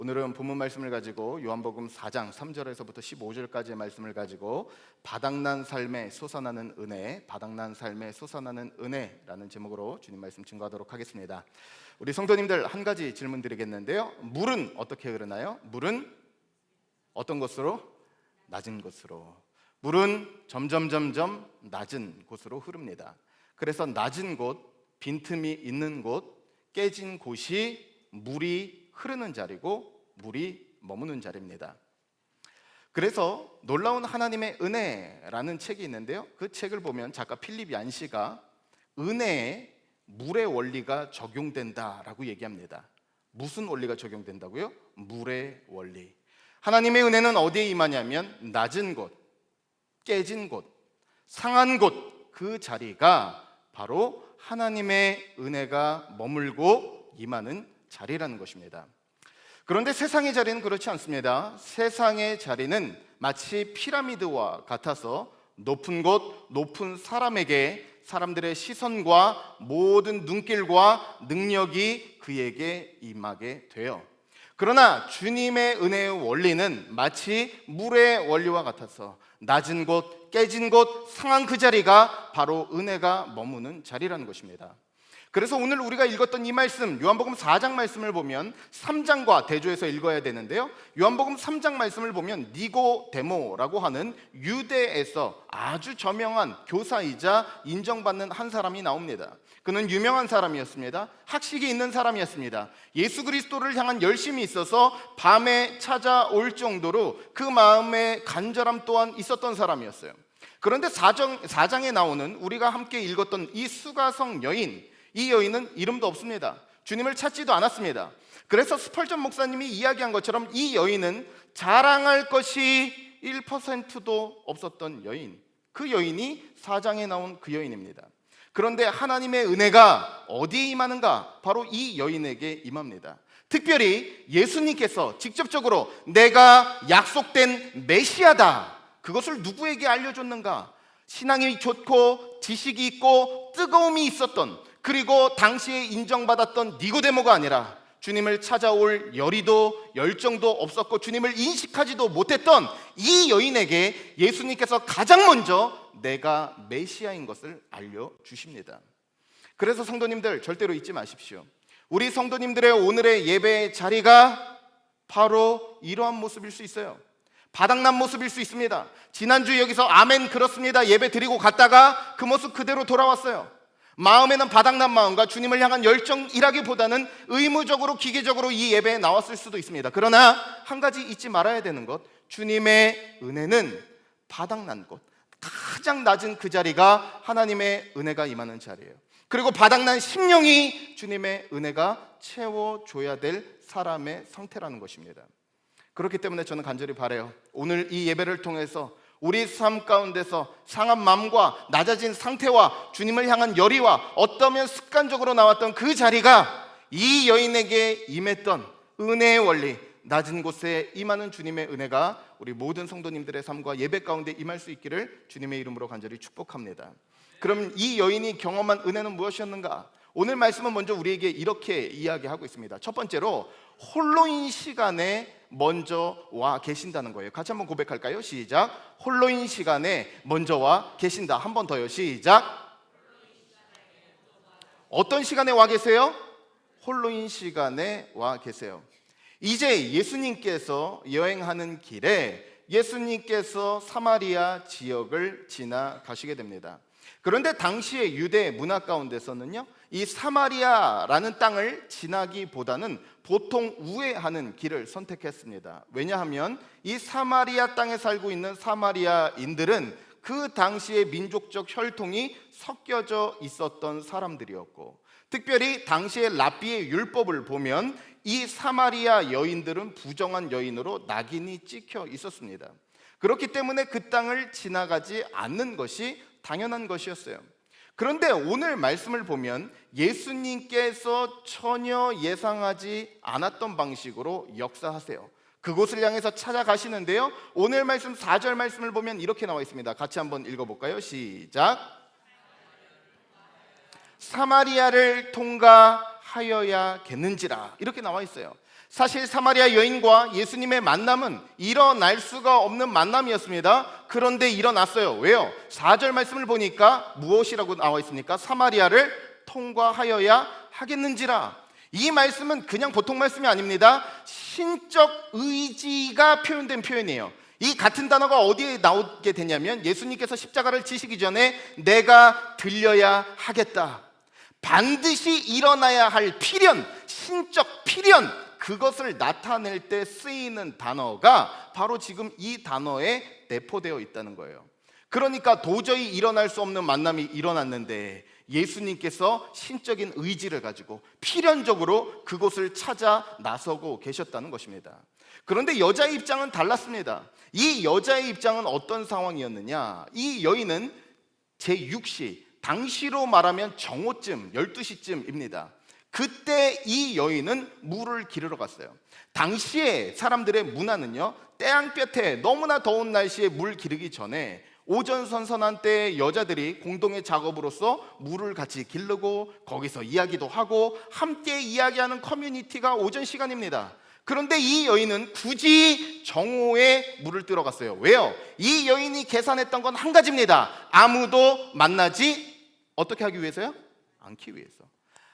오늘은 본문 말씀을 가지고 요한복음 4장 3절에서부터 15절까지의 말씀을 가지고 바닥난 삶에 솟아나는 은혜, 바닥난 삶에 솟아나는 은혜라는 제목으로 주님 말씀 증거하도록 하겠습니다. 우리 성도님들 한 가지 질문 드리겠는데요. 물은 어떻게 흐르나요? 물은 어떤 곳으로? 낮은 곳으로. 물은 점점 낮은 곳으로 흐릅니다. 그래서 낮은 곳, 빈틈이 있는 곳, 깨진 곳이 물이 흐르는 자리고 물이 머무는 자리입니다. 그래서 놀라운 하나님의 은혜라는 책이 있는데요. 그 책을 보면 작가 필립 얀시가 은혜에 물의 원리가 적용된다라고 얘기합니다. 무슨 원리가 적용된다고요? 물의 원리. 하나님의 은혜는 어디에 임하냐면 낮은 곳, 깨진 곳, 상한 곳, 그 자리가 바로 하나님의 은혜가 머물고 임하는 자리라는 것입니다. 그런데 세상의 자리는 그렇지 않습니다. 세상의 자리는 마치 피라미드와 같아서 높은 곳, 높은 사람에게 사람들의 시선과 모든 눈길과 능력이 그에게 임하게 돼요. 그러나 주님의 은혜의 원리는 마치 물의 원리와 같아서 낮은 곳, 깨진 곳, 상한 그 자리가 바로 은혜가 머무는 자리라는 것입니다. 그래서 오늘 우리가 읽었던 이 말씀, 요한복음 4장 말씀을 보면 3장과 대조해서 읽어야 되는데요. 요한복음 3장 말씀을 보면 니고데모라고 하는 유대에서 아주 저명한 교사이자 인정받는 한 사람이 나옵니다. 그는 유명한 사람이었습니다. 학식이 있는 사람이었습니다. 예수 그리스도를 향한 열심이 있어서 밤에 찾아올 정도로 그 마음의 간절함 또한 있었던 사람이었어요. 그런데 4장에 나오는 우리가 함께 읽었던 이 수가성 여인, 이 여인은 이름도 없습니다. 주님을 찾지도 않았습니다. 그래서 스펄전 목사님이 이야기한 것처럼 이 여인은 자랑할 것이 1%도 없었던 여인, 그 여인이 4장에 나온 그 여인입니다. 그런데 하나님의 은혜가 어디에 임하는가? 바로 이 여인에게 임합니다. 특별히 예수님께서 직접적으로 내가 약속된 메시아다, 그것을 누구에게 알려줬는가? 신앙이 좋고 지식이 있고 뜨거움이 있었던, 그리고 당시에 인정받았던 니고데모가 아니라 주님을 찾아올 열의도 열정도 없었고 주님을 인식하지도 못했던 이 여인에게 예수님께서 가장 먼저 내가 메시아인 것을 알려주십니다. 그래서 성도님들 절대로 잊지 마십시오. 우리 성도님들의 오늘의 예배의 자리가 바로 이러한 모습일 수 있어요. 바닥난 모습일 수 있습니다. 지난주 여기서 아멘 그렇습니다 예배 드리고 갔다가 그 모습 그대로 돌아왔어요. 마음에는 바닥난 마음과 주님을 향한 열정이라기보다는 의무적으로 기계적으로 이 예배에 나왔을 수도 있습니다. 그러나 한 가지 잊지 말아야 되는 것, 주님의 은혜는 바닥난 곳, 가장 낮은 그 자리가 하나님의 은혜가 임하는 자리예요. 그리고 바닥난 심령이 주님의 은혜가 채워줘야 될 사람의 상태라는 것입니다. 그렇기 때문에 저는 간절히 바라요. 오늘 이 예배를 통해서 우리 삶 가운데서 상한 마음과 낮아진 상태와 주님을 향한 열의와 어떠면 습관적으로 나왔던 그 자리가 이 여인에게 임했던 은혜의 원리, 낮은 곳에 임하는 주님의 은혜가 우리 모든 성도님들의 삶과 예배 가운데 임할 수 있기를 주님의 이름으로 간절히 축복합니다. 그럼 이 여인이 경험한 은혜는 무엇이었는가? 오늘 말씀은 먼저 우리에게 이렇게 이야기하고 있습니다. 첫 번째로 홀로인 시간에 먼저 와 계신다는 거예요. 같이 한번 고백할까요? 시작. 홀로인 시간에 먼저 와 계신다. 한 번 더요. 시작. 어떤 시간에 와 계세요? 홀로인 시간에 와 계세요. 이제 예수님께서 여행하는 길에 예수님께서 사마리아 지역을 지나가시게 됩니다. 그런데 당시의 유대 문화 가운데서는요, 이 사마리아라는 땅을 지나기보다는 보통 우회하는 길을 선택했습니다. 왜냐하면 이 사마리아 땅에 살고 있는 사마리아인들은 그 당시의 민족적 혈통이 섞여져 있었던 사람들이었고, 특별히 당시의 랍비의 율법을 보면 이 사마리아 여인들은 부정한 여인으로 낙인이 찍혀 있었습니다. 그렇기 때문에 그 땅을 지나가지 않는 것이 당연한 것이었어요. 그런데 오늘 말씀을 보면 예수님께서 전혀 예상하지 않았던 방식으로 역사하세요. 그곳을 향해서 찾아가시는데요, 오늘 말씀 4절 말씀을 보면 이렇게 나와 있습니다. 같이 한번 읽어볼까요? 시작. 사마리아를 통과하여야겠는지라, 이렇게 나와 있어요. 사실 사마리아 여인과 예수님의 만남은 일어날 수가 없는 만남이었습니다. 그런데 일어났어요. 왜요? 4절 말씀을 보니까 무엇이라고 나와 있습니까? 사마리아를 통과하여야 하겠는지라. 이 말씀은 그냥 보통 말씀이 아닙니다. 신적 의지가 표현된 표현이에요. 이 같은 단어가 어디에 나오게 되냐면 예수님께서 십자가를 지시기 전에 내가 들려야 하겠다, 반드시 일어나야 할 필연, 신적 필연, 그것을 나타낼 때 쓰이는 단어가 바로 지금 이 단어에 내포되어 있다는 거예요. 그러니까 도저히 일어날 수 없는 만남이 일어났는데 예수님께서 신적인 의지를 가지고 필연적으로 그곳을 찾아 나서고 계셨다는 것입니다. 그런데 여자의 입장은 달랐습니다. 이 여자의 입장은 어떤 상황이었느냐? 이 여인은 제6시, 당시로 말하면 정오쯤, 12시쯤입니다. 그때 이 여인은 물을 기르러 갔어요. 당시에 사람들의 문화는요, 때양볕에 너무나 더운 날씨에 물 기르기 전에 오전 선선한 때에 여자들이 공동의 작업으로서 물을 같이 기르고 거기서 이야기도 하고 함께 이야기하는 커뮤니티가 오전 시간입니다. 그런데 이 여인은 굳이 정오에 물을 뜨러 갔어요. 왜요? 이 여인이 계산했던 건 한 가지입니다. 아무도 만나지 어떻게 하기 위해서요? 않기 위해서.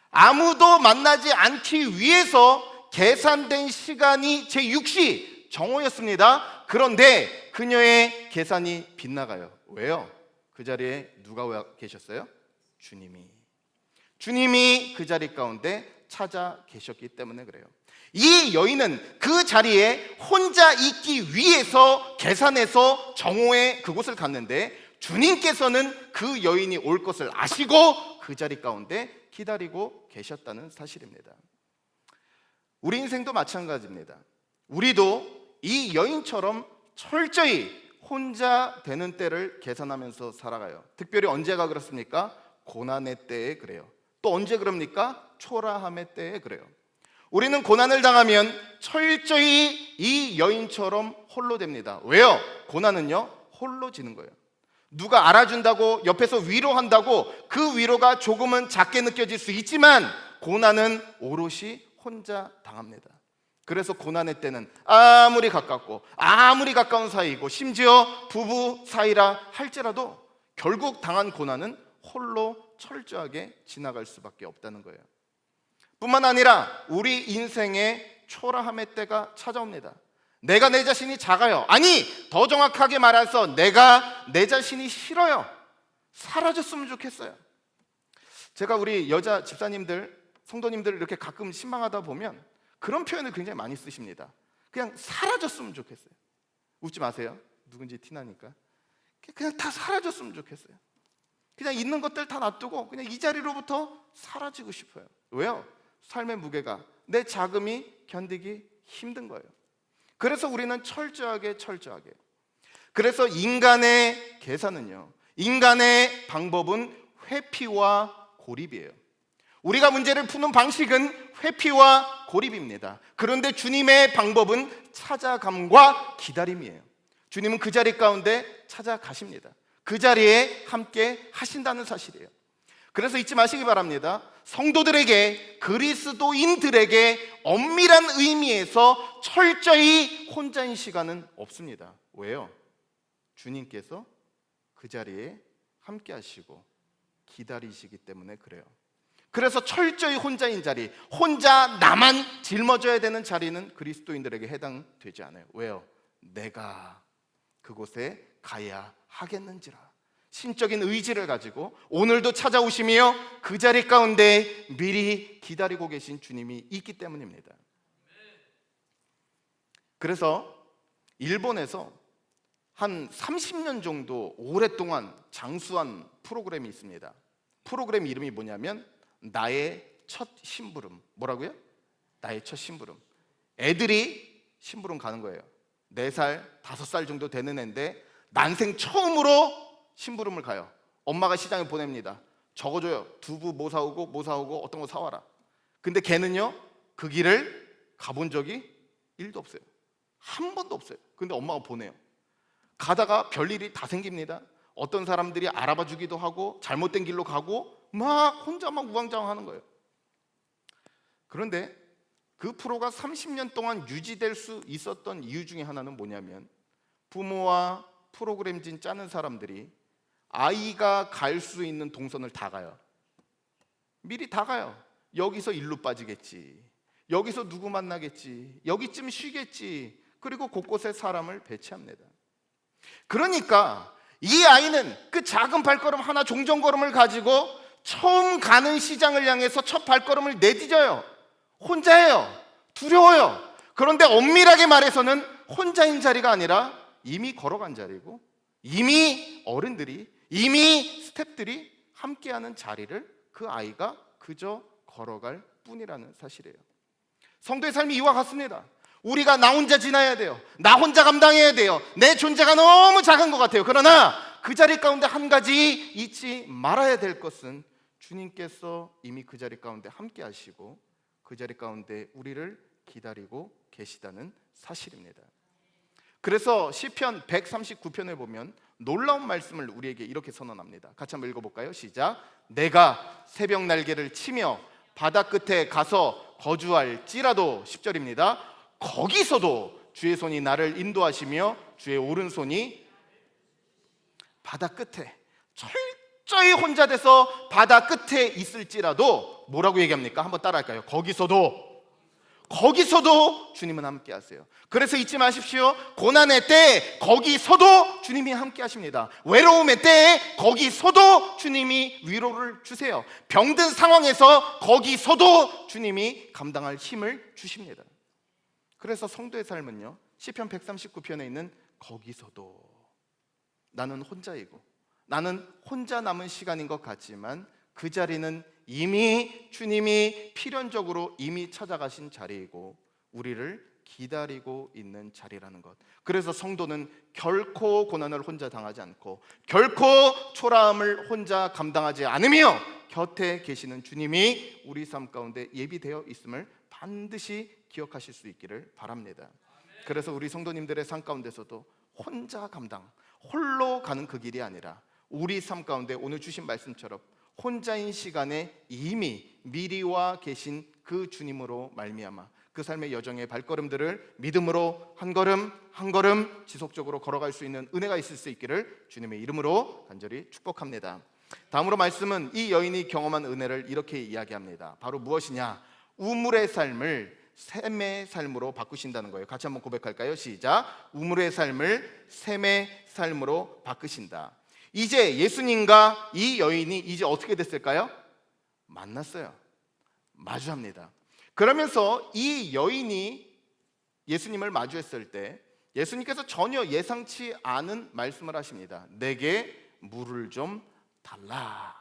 아무도 만나지 않기 위해서 계산된 시간이 제6시 정오였습니다. 그런데 그녀의 계산이 빗나가요. 왜요? 그 자리에 누가 계셨어요? 주님이 그 자리 가운데 찾아 계셨기 때문에 그래요. 이 여인은 그 자리에 혼자 있기 위해서 계산해서 정오에 그곳을 갔는데 주님께서는 그 여인이 올 것을 아시고 그 자리 가운데 기다리고 계셨다는 사실입니다. 우리 인생도 마찬가지입니다. 우리도 이 여인처럼 철저히 혼자 되는 때를 계산하면서 살아가요. 특별히 언제가 그렇습니까? 고난의 때에 그래요. 또 언제 그럽니까? 초라함의 때에 그래요. 우리는 고난을 당하면 철저히 이 여인처럼 홀로 됩니다. 왜요? 고난은요, 홀로 지는 거예요. 누가 알아준다고, 옆에서 위로한다고 그 위로가 조금은 작게 느껴질 수 있지만 고난은 오롯이 혼자 당합니다. 그래서 고난의 때는 아무리 가깝고 아무리 가까운 사이이고 심지어 부부 사이라 할지라도 결국 당한 고난은 홀로 철저하게 지나갈 수밖에 없다는 거예요. 뿐만 아니라 우리 인생에 초라함의 때가 찾아옵니다. 내가 내 자신이 작아요. 아니, 더 정확하게 말해서 내가 내 자신이 싫어요. 사라졌으면 좋겠어요. 제가 우리 여자 집사님들, 성도님들 이렇게 가끔 신방하다 보면 그런 표현을 굉장히 많이 쓰십니다. 그냥 사라졌으면 좋겠어요. 웃지 마세요. 누군지 티나니까. 그냥 다 사라졌으면 좋겠어요. 그냥 있는 것들 다 놔두고 그냥 이 자리로부터 사라지고 싶어요. 왜요? 삶의 무게가, 내 자금이 견디기 힘든 거예요. 그래서 우리는 철저하게 그래서 인간의 계산은요, 인간의 방법은 회피와 고립이에요. 우리가 문제를 푸는 방식은 회피와 고립입니다. 그런데 주님의 방법은 찾아감과 기다림이에요. 주님은 그 자리 가운데 찾아가십니다. 그 자리에 함께 하신다는 사실이에요. 그래서 잊지 마시기 바랍니다. 성도들에게, 그리스도인들에게 엄밀한 의미에서 철저히 혼자인 시간은 없습니다. 왜요? 주님께서 그 자리에 함께 하시고 기다리시기 때문에 그래요. 그래서 철저히 혼자인 자리, 혼자 나만 짊어져야 되는 자리는 그리스도인들에게 해당되지 않아요. 왜요? 내가 그곳에 가야 하겠는지라. 신적인 의지를 가지고 오늘도 찾아오시며 그 자리 가운데 미리 기다리고 계신 주님이 있기 때문입니다. 그래서 일본에서 한 30년 정도 오랫동안 장수한 프로그램이 있습니다. 프로그램 이름이 뭐냐면 나의 첫 심부름. 뭐라고요? 나의 첫 심부름. 애들이 심부름 가는 거예요. 4살, 5살 정도 되는 애인데 난생 처음으로 심부름을 가요. 엄마가 시장에 보냅니다. 적어줘요. 두부 뭐 사오고 어떤 거 사와라. 근데 걔는요, 그 길을 가본 적이 1도 없어요. 한 번도 없어요. 근데 엄마가 보내요. 가다가 별일이 다 생깁니다. 어떤 사람들이 알아봐 주기도 하고 잘못된 길로 가고 막 혼자 막 우왕좌왕하는 거예요. 그런데 그 프로가 30년 동안 유지될 수 있었던 이유 중에 하나는 뭐냐면 부모와 프로그램진 짜는 사람들이 아이가 갈 수 있는 동선을 다 가요. 미리 다 가요. 여기서 일로 빠지겠지, 여기서 누구 만나겠지, 여기쯤 쉬겠지, 그리고 곳곳에 사람을 배치합니다. 그러니까 이 아이는 그 작은 발걸음 하나, 종전걸음을 가지고 처음 가는 시장을 향해서 첫 발걸음을 내디뎌요. 혼자예요. 두려워요. 그런데 엄밀하게 말해서는 혼자인 자리가 아니라 이미 걸어간 자리고, 이미 어른들이, 이미 스태프들이 함께하는 자리를 그 아이가 그저 걸어갈 뿐이라는 사실이에요. 성도의 삶이 이와 같습니다. 우리가 나 혼자 지나야 돼요. 나 혼자 감당해야 돼요. 내 존재가 너무 작은 것 같아요. 그러나 그 자리 가운데 한 가지 잊지 말아야 될 것은 주님께서 이미 그 자리 가운데 함께 하시고 그 자리 가운데 우리를 기다리고 계시다는 사실입니다. 그래서 시편 139편에 보면 놀라운 말씀을 우리에게 이렇게 선언합니다. 같이 한번 읽어볼까요? 시작. 내가 새벽 날개를 치며 바다 끝에 가서 거주할지라도, 10절입니다. 거기서도 주의 손이 나를 인도하시며 주의 오른손이, 바다 끝에 철저히 혼자 돼서 바다 끝에 있을지라도 뭐라고 얘기합니까? 한번 따라할까요? 거기서도 주님은 함께 하세요. 그래서 잊지 마십시오. 고난의 때 거기서도 주님이 함께 하십니다. 외로움의 때에 거기서도 주님이 위로를 주세요. 병든 상황에서 거기서도 주님이 감당할 힘을 주십니다. 그래서 성도의 삶은요, 시편 139편에 있는 거기서도, 나는 혼자이고 나는 혼자 남은 시간인 것 같지만 그 자리는 이미 주님이 필연적으로 이미 찾아가신 자리이고 우리를 기다리고 있는 자리라는 것. 그래서 성도는 결코 고난을 혼자 당하지 않고 결코 초라함을 혼자 감당하지 않으며 곁에 계시는 주님이 우리 삶 가운데 예비되어 있음을 반드시 기억하실 수 있기를 바랍니다. 그래서 우리 성도님들의 삶 가운데서도 혼자 감당, 홀로 가는 그 길이 아니라 우리 삶 가운데 오늘 주신 말씀처럼 혼자인 시간에 이미 미리 와 계신 그 주님으로 말미암아 그 삶의 여정의 발걸음들을 믿음으로 한 걸음 한 걸음 지속적으로 걸어갈 수 있는 은혜가 있을 수 있기를 주님의 이름으로 간절히 축복합니다. 다음으로 말씀은 이 여인이 경험한 은혜를 이렇게 이야기합니다. 바로 무엇이냐? 우물의 삶을 샘의 삶으로 바꾸신다는 거예요. 같이 한번 고백할까요? 시작. 우물의 삶을 샘의 삶으로 바꾸신다. 이제 예수님과 이 여인이 이제 어떻게 됐을까요? 만났어요. 마주합니다. 그러면서 이 여인이 예수님을 마주했을 때 예수님께서 전혀 예상치 않은 말씀을 하십니다. 내게 물을 좀 달라.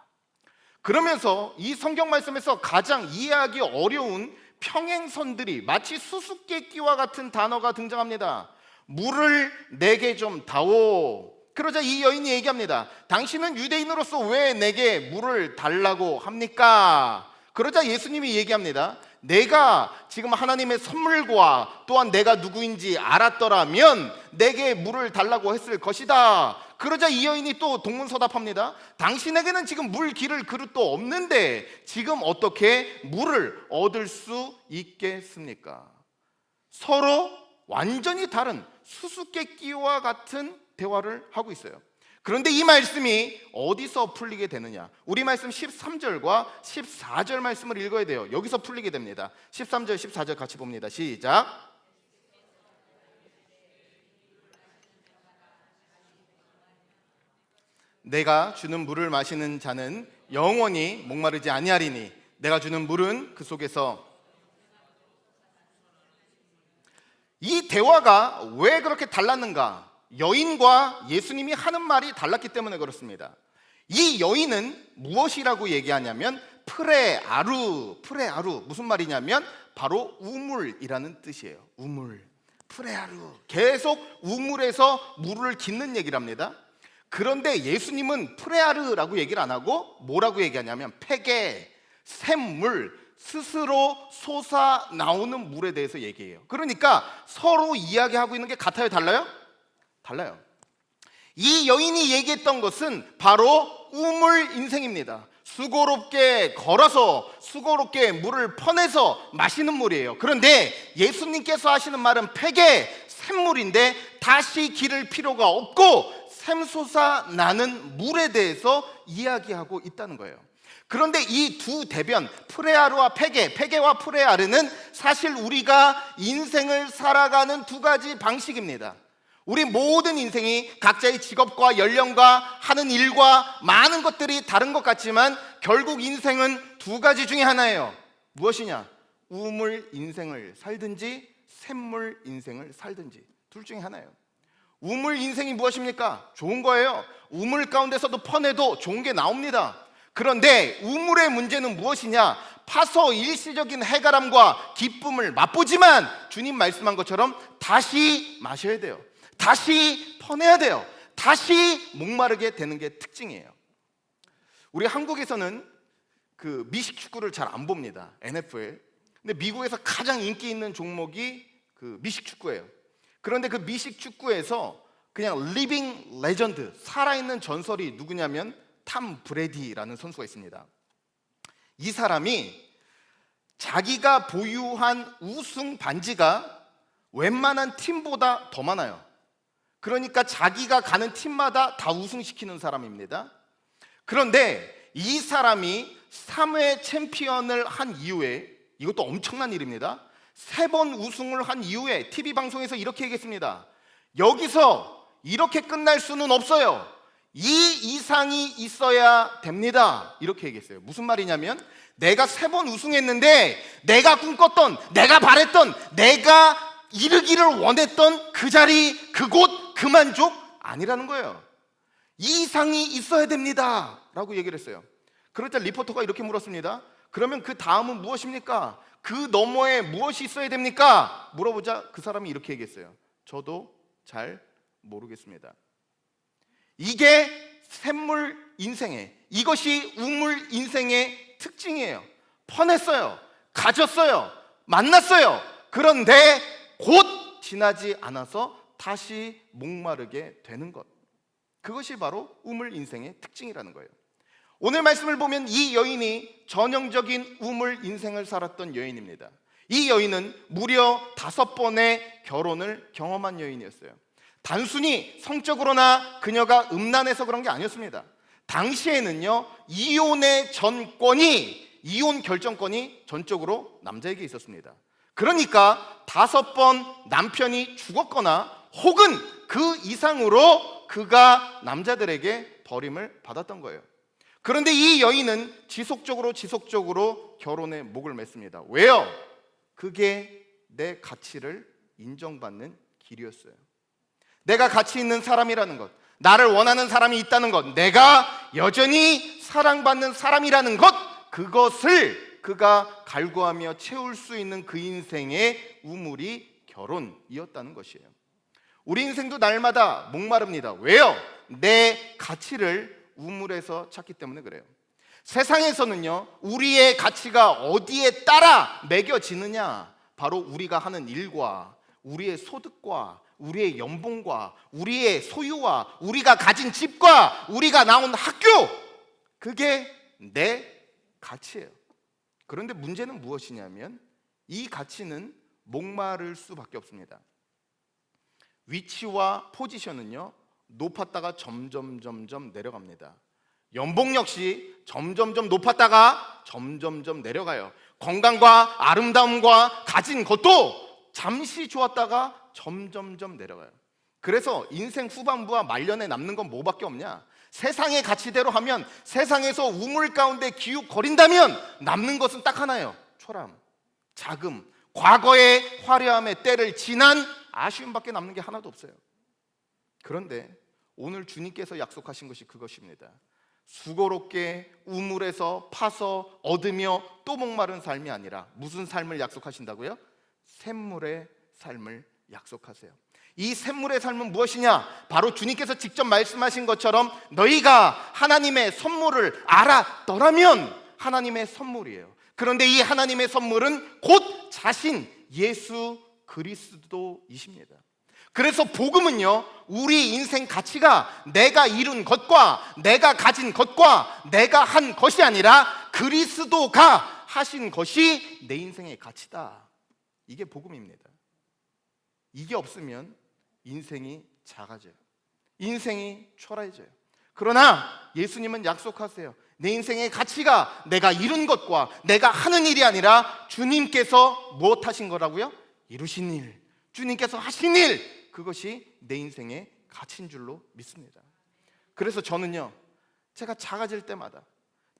그러면서 이 성경 말씀에서 가장 이해하기 어려운 평행선들이 마치 수수께끼와 같은 단어가 등장합니다. 물을 내게 좀 다오. 그러자 이 여인이 얘기합니다. 당신은 유대인으로서 왜 내게 물을 달라고 합니까? 그러자 예수님이 얘기합니다. 내가 지금 하나님의 선물과 또한 내가 누구인지 알았더라면 내게 물을 달라고 했을 것이다. 그러자 이 여인이 또 동문서답합니다. 당신에게는 지금 물 기를 그릇도 없는데 지금 어떻게 물을 얻을 수 있겠습니까? 서로 완전히 다른 수수께끼와 같은 대화를 하고 있어요. 그런데 이 말씀이 어디서 풀리게 되느냐? 우리 말씀 13절과 14절 말씀을 읽어야 돼요. 여기서 풀리게 됩니다. 13절, 14절 같이 봅니다. 시작. 내가 주는 물을 마시는 자는 영원히 목마르지 아니하리니 내가 주는 물은 그 속에서. 이 대화가 왜 그렇게 달랐는가? 여인과 예수님이 하는 말이 달랐기 때문에 그렇습니다. 이 여인은 무엇이라고 얘기하냐면 프레아루. 무슨 말이냐면 바로 우물이라는 뜻이에요. 우물, 프레아루. 계속 우물에서 물을 깃는 얘기를 합니다. 그런데 예수님은 프레아르라고 얘기를 안 하고 뭐라고 얘기하냐면 폐계, 샘물, 스스로 솟아 나오는 물에 대해서 얘기해요. 그러니까 서로 이야기하고 있는 게 같아요, 달라요? 달라요. 이 여인이 얘기했던 것은 바로 우물 인생입니다. 수고롭게 걸어서 수고롭게 물을 퍼내서 마시는 물이에요. 그런데 예수님께서 하시는 말은 팩의 샘물인데 다시 기를 필요가 없고 샘솟아 나는 물에 대해서 이야기하고 있다는 거예요. 그런데 이 두 대변, 프레아르와 페게, 페게와 프레아르는 사실 우리가 인생을 살아가는 두 가지 방식입니다. 우리 모든 인생이 각자의 직업과 연령과 하는 일과 많은 것들이 다른 것 같지만 결국 인생은 두 가지 중에 하나예요. 무엇이냐? 우물 인생을 살든지 샘물 인생을 살든지 둘 중에 하나예요. 우물 인생이 무엇입니까? 좋은 거예요. 우물 가운데서도 퍼내도 좋은 게 나옵니다. 그런데 우물의 문제는 무엇이냐? 파서 일시적인 해가람과 기쁨을 맛보지만 주님 말씀한 것처럼 다시 마셔야 돼요. 다시 퍼내야 돼요. 다시 목마르게 되는 게 특징이에요. 우리 한국에서는 그 미식 축구를 잘 안 봅니다. NFL. 근데 미국에서 가장 인기 있는 종목이 그 미식 축구예요. 그런데 그 미식 축구에서 그냥 리빙 레전드, 살아있는 전설이 누구냐면 탐 브레디라는 선수가 있습니다. 이 사람이 자기가 보유한 우승 반지가 웬만한 팀보다 더 많아요. 그러니까 자기가 가는 팀마다 다 우승시키는 사람입니다. 그런데 이 사람이 3회 챔피언을 한 이후에, 이것도 엄청난 일입니다. 3번 우승을 한 이후에 TV 방송에서 이렇게 얘기했습니다. 여기서 이렇게 끝날 수는 없어요. 이 이상이 있어야 됩니다. 이렇게 얘기했어요. 무슨 말이냐면 내가 3번 우승했는데 내가 꿈꿨던, 내가 바랬던, 내가 이르기를 원했던 그 자리, 그곳, 그 만족 아니라는 거예요. 이 이상이 있어야 됩니다 라고 얘기를 했어요. 그럴 때 리포터가 이렇게 물었습니다. 그러면 그 다음은 무엇입니까? 그 너머에 무엇이 있어야 됩니까? 물어보자 그 사람이 이렇게 얘기했어요. 저도 잘 모르겠습니다. 이게 샘물 인생의, 이것이 우물 인생의 특징이에요. 퍼냈어요, 가졌어요, 만났어요. 그런데 곧 지나지 않아서 다시 목마르게 되는 것, 그것이 바로 우물 인생의 특징이라는 거예요. 오늘 말씀을 보면 이 여인이 전형적인 우물 인생을 살았던 여인입니다. 이 여인은 무려 5번의 결혼을 경험한 여인이었어요. 단순히 성적으로나 그녀가 음란해서 그런 게 아니었습니다. 당시에는요, 이혼의 전권이, 이혼 결정권이 전적으로 남자에게 있었습니다. 그러니까 5번 남편이 죽었거나 혹은 그 이상으로 그가 남자들에게 버림을 받았던 거예요. 그런데 이 여인은 지속적으로 결혼에 목을 맸습니다. 왜요? 그게 내 가치를 인정받는 길이었어요. 내가 가치 있는 사람이라는 것, 나를 원하는 사람이 있다는 것, 내가 여전히 사랑받는 사람이라는 것, 그것을 그가 갈구하며 채울 수 있는 그 인생의 우물이 결혼이었다는 것이에요. 우리 인생도 날마다 목마릅니다. 왜요? 내 가치를 우물에서 찾기 때문에 그래요. 세상에서는요, 우리의 가치가 어디에 따라 매겨지느냐, 바로 우리가 하는 일과 우리의 소득과 우리의 연봉과 우리의 소유와 우리가 가진 집과 우리가 나온 학교, 그게 내 가치예요. 그런데 문제는 무엇이냐면 이 가치는 목마를 수밖에 없습니다. 위치와 포지션은요, 높았다가 점점 내려갑니다. 연봉 역시 점점 높았다가 점점 내려가요. 건강과 아름다움과 가진 것도 잠시 좋았다가 점점 내려가요. 그래서 인생 후반부와 말년에 남는 건 뭐밖에 없냐? 세상의 가치대로 하면, 세상에서 우물 가운데 기웃거린다면 남는 것은 딱 하나예요. 초람, 자금, 과거의 화려함의 때를 지난 아쉬움밖에 남는 게 하나도 없어요. 그런데 오늘 주님께서 약속하신 것이 그것입니다. 수고롭게 우물에서 파서 얻으며 또 목마른 삶이 아니라 무슨 삶을 약속하신다고요? 샘물의 삶을 약속하세요. 이 샘물의 삶은 무엇이냐? 바로 주님께서 직접 말씀하신 것처럼 너희가 하나님의 선물을 알았더라면 하나님의 선물이에요. 그런데 이 하나님의 선물은 곧 자신 예수 그리스도이십니다. 그래서 복음은요, 우리 인생 가치가 내가 이룬 것과 내가 가진 것과 내가 한 것이 아니라 그리스도가 하신 것이 내 인생의 가치다. 이게 복음입니다. 이게 없으면 인생이 작아져요. 인생이 초라해져요. 그러나 예수님은 약속하세요. 내 인생의 가치가 내가 이룬 것과 내가 하는 일이 아니라 주님께서 무엇 하신 거라고요? 이루신 일, 주님께서 하신 일, 그것이 내 인생의 가치인 줄로 믿습니다. 그래서 저는요, 제가 작아질 때마다,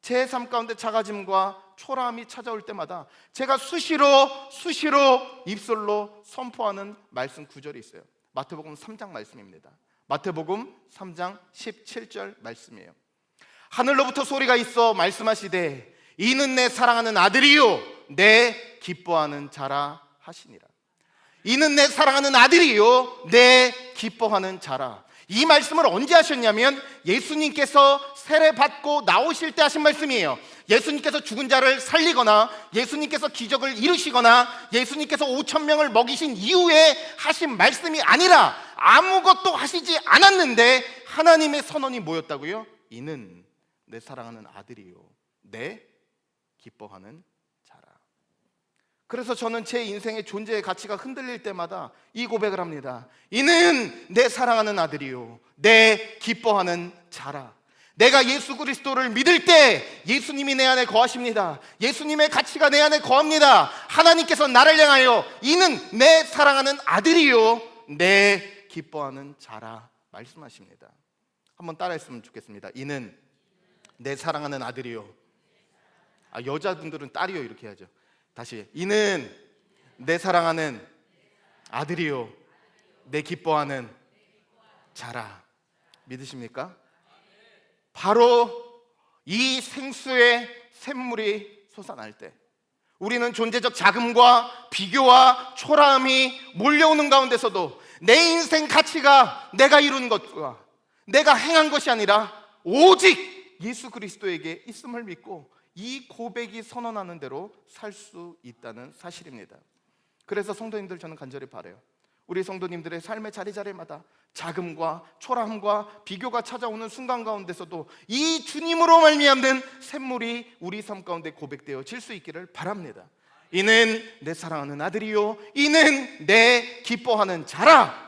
제 삶 가운데 작아짐과 초라함이 찾아올 때마다 제가 수시로 입술로 선포하는 말씀 구절이 있어요. 마태복음 3장 말씀입니다. 마태복음 3장 17절 말씀이에요. 하늘로부터 소리가 있어 말씀하시되 이는 내 사랑하는 아들이요 내 기뻐하는 자라 하시니라. 이는 내 사랑하는 아들이요 내 기뻐하는 자라. 이 말씀을 언제 하셨냐면 예수님께서 세례 받고 나오실 때 하신 말씀이에요. 예수님께서 죽은 자를 살리거나 예수님께서 기적을 이루시거나 예수님께서 5,000명을 먹이신 이후에 하신 말씀이 아니라 아무것도 하시지 않았는데 하나님의 선언이 뭐였다고요? 이는 내 사랑하는 아들이요 내 기뻐하는 자라. 그래서 저는 제 인생의 존재의 가치가 흔들릴 때마다 이 고백을 합니다. 이는 내 사랑하는 아들이요 내 기뻐하는 자라. 내가 예수 그리스도를 믿을 때 예수님이 내 안에 거하십니다. 예수님의 가치가 내 안에 거합니다. 하나님께서 나를 향하여 이는 내 사랑하는 아들이요 내 기뻐하는 자라 말씀하십니다. 한번 따라했으면 좋겠습니다. 이는 내 사랑하는 아들이요. 여자분들은 딸이요 이렇게 해야죠. 다시, 이는 내 사랑하는 아들이요 내 기뻐하는 자라. 믿으십니까? 바로 이 생수의 샘물이 솟아날 때 우리는 존재적 자금과 비교와 초라함이 몰려오는 가운데서도 내 인생 가치가 내가 이룬 것과 내가 행한 것이 아니라 오직 예수 그리스도에게 있음을 믿고 이 고백이 선언하는 대로 살 수 있다는 사실입니다. 그래서 성도님들, 저는 간절히 바라요. 우리 성도님들의 삶의 자리자리마다 자금과 초라함과 비교가 찾아오는 순간 가운데서도 이 주님으로 말미암는 샘물이 우리 삶 가운데 고백되어질 수 있기를 바랍니다. 이는 내 사랑하는 아들이요 이는 내 기뻐하는 자라.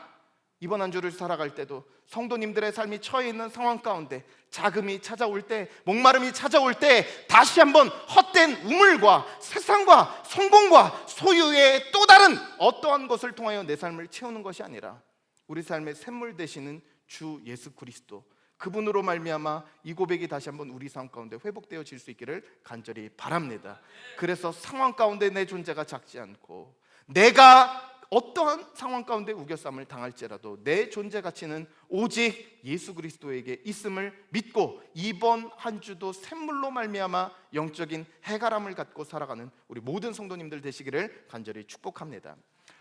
이번 한 주를 살아갈 때도 성도님들의 삶이 처해 있는 상황 가운데 자금이 찾아올 때, 목마름이 찾아올 때 다시 한번 헛된 우물과 세상과 성공과 소유의 또 다른 어떠한 것을 통하여 내 삶을 채우는 것이 아니라 우리 삶의 샘물 되시는 주 예수 그리스도, 그분으로 말미암아 이 고백이 다시 한번 우리 삶 가운데 회복되어질 수 있기를 간절히 바랍니다. 그래서 상황 가운데 내 존재가 작지 않고 내가 어떠한 상황 가운데 우겨쌈을 당할지라도 내 존재 가치는 오직 예수 그리스도에게 있음을 믿고 이번 한 주도 샘물로 말미암아 영적인 해가람을 갖고 살아가는 우리 모든 성도님들 되시기를 간절히 축복합니다.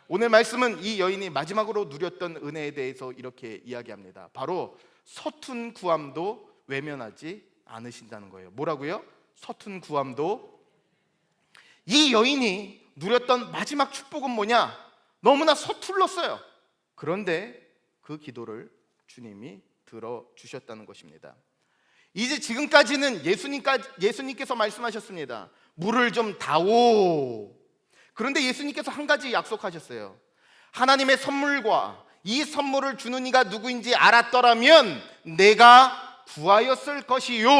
오늘 말씀은 이 여인이 마지막으로 누렸던 은혜에 대해서 이렇게 이야기합니다. 바로 서툰 구함도 외면하지 않으신다는 거예요. 뭐라고요? 서툰 구함도. 이 여인이 누렸던 마지막 축복은 뭐냐? 너무나 서툴렀어요. 그런데 그 기도를 주님이 들어주셨다는 것입니다. 이제 지금까지는 예수님께서 말씀하셨습니다. 물을 좀 다오. 그런데 예수님께서 한 가지 약속하셨어요. 하나님의 선물과 이 선물을 주는 이가 누구인지 알았더라면 내가 구하였을 것이요.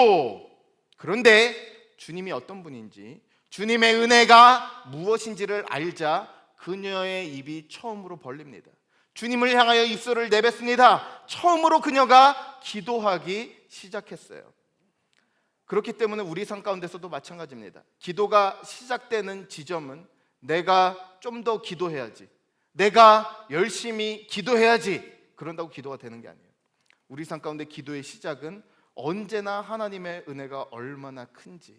그런데 주님이 어떤 분인지, 주님의 은혜가 무엇인지를 알자 그녀의 입이 처음으로 벌립니다. 주님을 향하여 입술을 내뱉습니다. 처음으로 그녀가 기도하기 시작했어요. 그렇기 때문에 우리 삶 가운데서도 마찬가지입니다. 기도가 시작되는 지점은 내가 좀 더 기도해야지, 내가 열심히 기도해야지, 그런다고 기도가 되는 게 아니에요. 우리 삶 가운데 기도의 시작은 언제나 하나님의 은혜가 얼마나 큰지,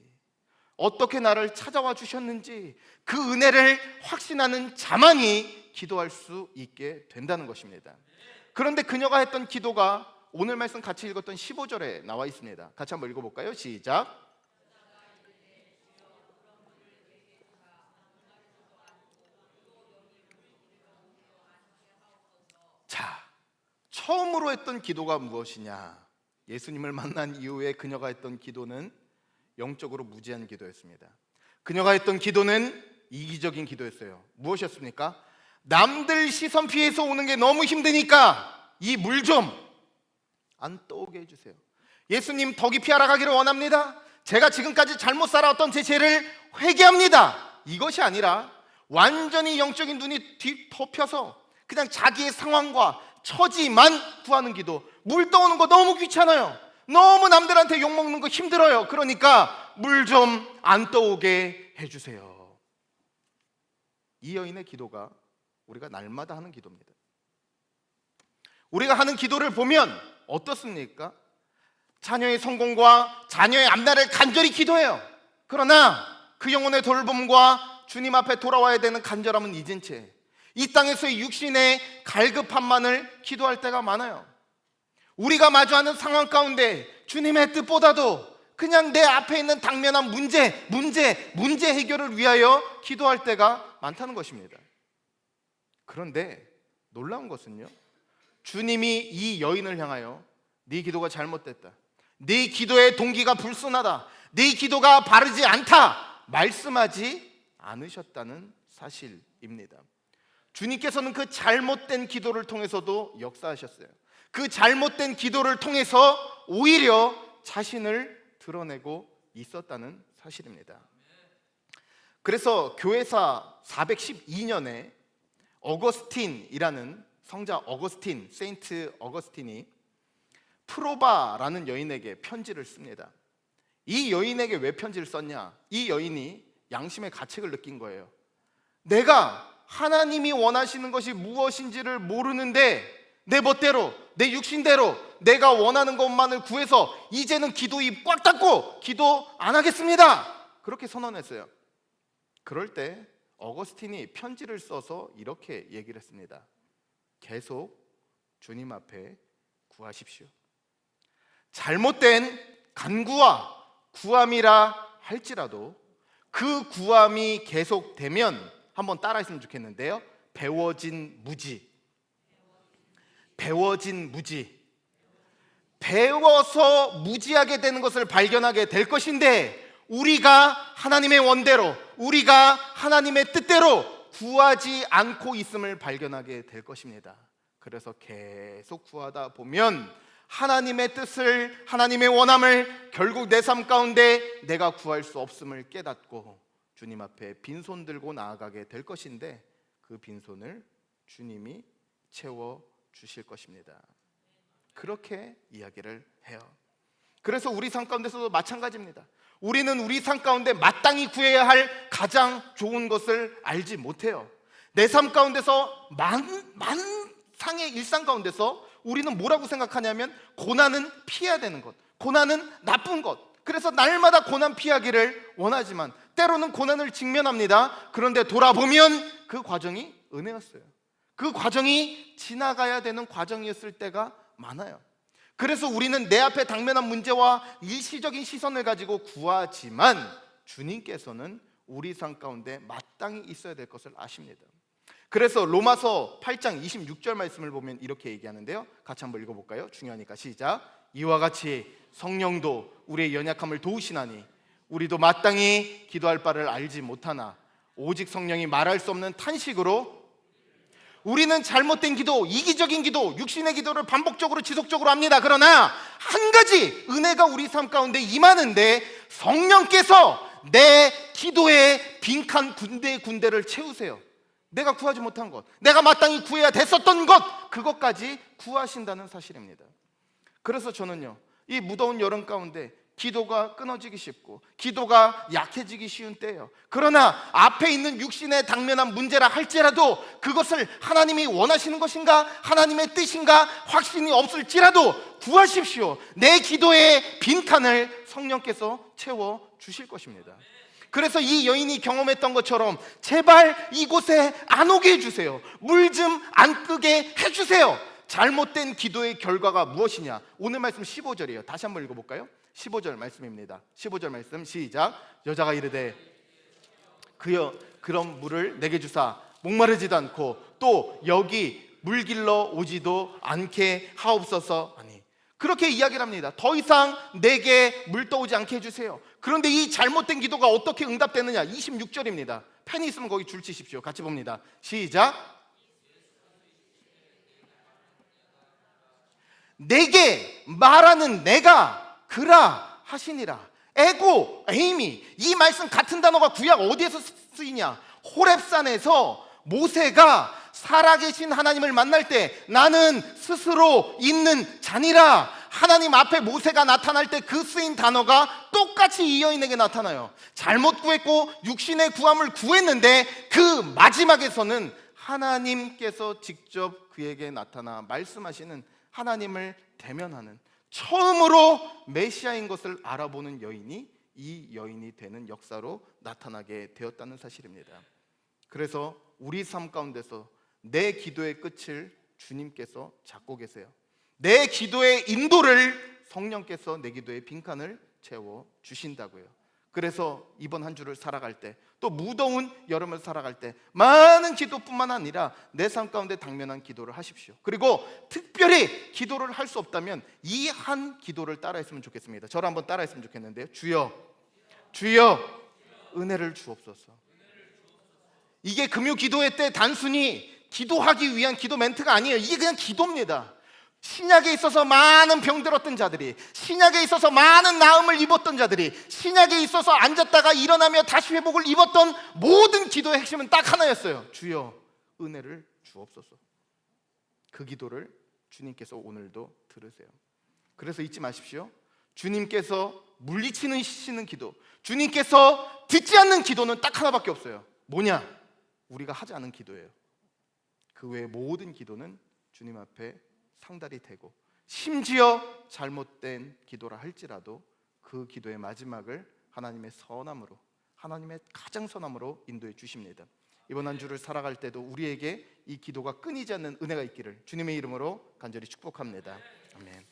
어떻게 나를 찾아와 주셨는지 그 은혜를 확신하는 자만이 기도할 수 있게 된다는 것입니다. 그런데 그녀가 했던 기도가 오늘 말씀 같이 읽었던 15절에 나와 있습니다. 같이 한번 읽어볼까요? 시작. 처음으로 했던 기도가 무엇이냐? 예수님을 만난 이후에 그녀가 했던 기도는 영적으로 무지한 기도였습니다. 그녀가 했던 기도는 이기적인 기도였어요. 무엇이었습니까? 남들 시선 피해서 오는 게 너무 힘드니까 이 물 좀 안 떠오게 해주세요. 예수님 더 깊이 알아가기를 원합니다. 제가 지금까지 잘못 살아왔던 제 죄를 회개합니다. 이것이 아니라 완전히 영적인 눈이 뒤덮여서 그냥 자기의 상황과 처지만 구하는 기도. 물 떠오는 거 너무 귀찮아요. 너무 남들한테 욕먹는 거 힘들어요. 그러니까 물 좀 안 떠오게 해주세요. 이 여인의 기도가 우리가 날마다 하는 기도입니다. 우리가 하는 기도를 보면 어떻습니까? 자녀의 성공과 자녀의 앞날을 간절히 기도해요. 그러나 그 영혼의 돌봄과 주님 앞에 돌아와야 되는 간절함은 잊은 채 이 땅에서의 육신의 갈급함만을 기도할 때가 많아요. 우리가 마주하는 상황 가운데 주님의 뜻보다도 그냥 내 앞에 있는 당면한 문제 해결을 위하여 기도할 때가 많다는 것입니다. 그런데 놀라운 것은요, 주님이 이 여인을 향하여 네 기도가 잘못됐다, 네 기도의 동기가 불순하다, 네 기도가 바르지 않다 말씀하지 않으셨다는 사실입니다. 주님께서는 그 잘못된 기도를 통해서도 역사하셨어요. 그 잘못된 기도를 통해서 오히려 자신을 드러내고 있었다는 사실입니다. 그래서 교회사 412년에 어거스틴이라는 성자 어거스틴, 세인트 어거스틴이 프로바라는 여인에게 편지를 씁니다. 이 여인에게 왜 편지를 썼냐? 이 여인이 양심의 가책을 느낀 거예요. 내가 하나님이 원하시는 것이 무엇인지를 모르는데 내 멋대로, 내 육신대로 내가 원하는 것만을 구해서 이제는 기도 입 꽉 닫고 기도 안 하겠습니다, 그렇게 선언했어요. 그럴 때 어거스틴이 편지를 써서 이렇게 얘기를 했습니다. 계속 주님 앞에 구하십시오. 잘못된 간구와 구함이라 할지라도 그 구함이 계속되면, 한번 따라했으면 좋겠는데요, 배워진 무지. 배워서 무지하게 되는 것을 발견하게 될 것인데, 우리가 하나님의 원대로, 우리가 하나님의 뜻대로 구하지 않고 있음을 발견하게 될 것입니다. 그래서 계속 구하다 보면 하나님의 뜻을, 하나님의 원함을 결국 내 삶 가운데 내가 구할 수 없음을 깨닫고 주님 앞에 빈손 들고 나아가게 될 것인데, 그 빈손을 주님이 채워 주실 것입니다. 그렇게 이야기를 해요. 그래서 우리 삶 가운데서도 마찬가지입니다. 우리는 우리 삶 가운데 마땅히 구해야 할 가장 좋은 것을 알지 못해요. 내 삶 가운데서 만상의 일상 가운데서 우리는 뭐라고 생각하냐면 고난은 피해야 되는 것, 고난은 나쁜 것. 그래서 날마다 고난 피하기를 원하지만 때로는 고난을 직면합니다. 그런데 돌아보면 그 과정이 은혜였어요. 그 과정이 지나가야 되는 과정이었을 때가 많아요. 그래서 우리는 내 앞에 당면한 문제와 일시적인 시선을 가지고 구하지만 주님께서는 우리 삶 가운데 마땅히 있어야 될 것을 아십니다. 그래서 로마서 8장 26절 말씀을 보면 이렇게 얘기하는데요, 같이 한번 읽어볼까요? 중요하니까 시작. 이와 같이 성령도 우리의 연약함을 도우시나니 우리도 마땅히 기도할 바를 알지 못하나 오직 성령이 말할 수 없는 탄식으로, 우리는 잘못된 기도, 이기적인 기도, 육신의 기도를 반복적으로 지속적으로 합니다. 그러나 한 가지 은혜가 우리 삶 가운데 임하는데, 성령께서 내 기도의 빈칸 군데군데를 채우세요. 내가 구하지 못한 것, 내가 마땅히 구해야 됐었던 것, 그것까지 구하신다는 사실입니다. 그래서 저는요, 이 무더운 여름 가운데 기도가 끊어지기 쉽고 기도가 약해지기 쉬운 때예요. 그러나 앞에 있는 육신의 당면한 문제라 할지라도 그것을 하나님이 원하시는 것인가, 하나님의 뜻인가 확신이 없을지라도 구하십시오. 내 기도의 빈칸을 성령께서 채워 주실 것입니다. 그래서 이 여인이 경험했던 것처럼 제발 이곳에 안 오게 해주세요. 물 좀 안 뜨게 해주세요. 잘못된 기도의 결과가 무엇이냐? 오늘 말씀 15절이에요. 다시 한번 읽어볼까요? 15절 말씀입니다. 15절 말씀 시작. 여자가 이르되 그여 그런 물을 내게 주사 목마르지도 않고 또 여기 물길러 오지도 않게 하옵소서. 아니, 그렇게 이야기를 합니다. 더 이상 내게 물 떠오지 않게 해주세요. 그런데 이 잘못된 기도가 어떻게 응답되느냐? 26절입니다. 펜이 있으면 거기 줄 치십시오. 같이 봅니다. 시작. 내게 말하는 내가 그라 하시니라. 에고, 에이미, 이 말씀 같은 단어가 구약 어디에서 쓰이냐? 호렙산에서 모세가 살아계신 하나님을 만날 때 나는 스스로 있는 자니라, 하나님 앞에 모세가 나타날 때 그 쓰인 단어가 똑같이 이 여인에게 나타나요. 잘못 구했고 육신의 구함을 구했는데 그 마지막에서는 하나님께서 직접 그에게 나타나 말씀하시는, 하나님을 대면하는, 처음으로 메시아인 것을 알아보는 여인이 이 여인이 되는 역사로 나타나게 되었다는 사실입니다. 그래서 우리 삶 가운데서 내 기도의 끝을 주님께서 잡고 계세요. 내 기도의 인도를 성령께서 내 기도의 빈칸을 채워 주신다고요. 그래서 이번 한 주를 살아갈 때, 또 무더운 여름을 살아갈 때 많은 기도뿐만 아니라 내 삶 가운데 당면한 기도를 하십시오. 그리고 특별히 기도를 할 수 없다면 이 한 기도를 따라했으면 좋겠습니다. 저를 한번 따라했으면 좋겠는데요. 주여, 주여, 은혜를 주옵소서. 이게 금요 기도회 때 단순히 기도하기 위한 기도 멘트가 아니에요. 이게 그냥 기도입니다. 신약에 있어서 많은 병들었던 자들이, 신약에 있어서 많은 나음을 입었던 자들이, 신약에 있어서 앉았다가 일어나며 다시 회복을 입었던 모든 기도의 핵심은 딱 하나였어요. 주여, 은혜를 주옵소서. 그 기도를 주님께서 오늘도 들으세요. 그래서 잊지 마십시오. 주님께서 물리치는 기도, 주님께서 듣지 않는 기도는 딱 하나밖에 없어요. 뭐냐? 우리가 하지 않은 기도예요. 그 외의 모든 기도는 주님 앞에 상달이 되고, 심지어 잘못된 기도라 할지라도 그 기도의 마지막을 하나님의 선함으로, 하나님의 가장 선함으로 인도해 주십니다. 이번 한 주를 살아갈 때도 우리에게 이 기도가 끊이지 않는 은혜가 있기를 주님의 이름으로 간절히 축복합니다. 아멘.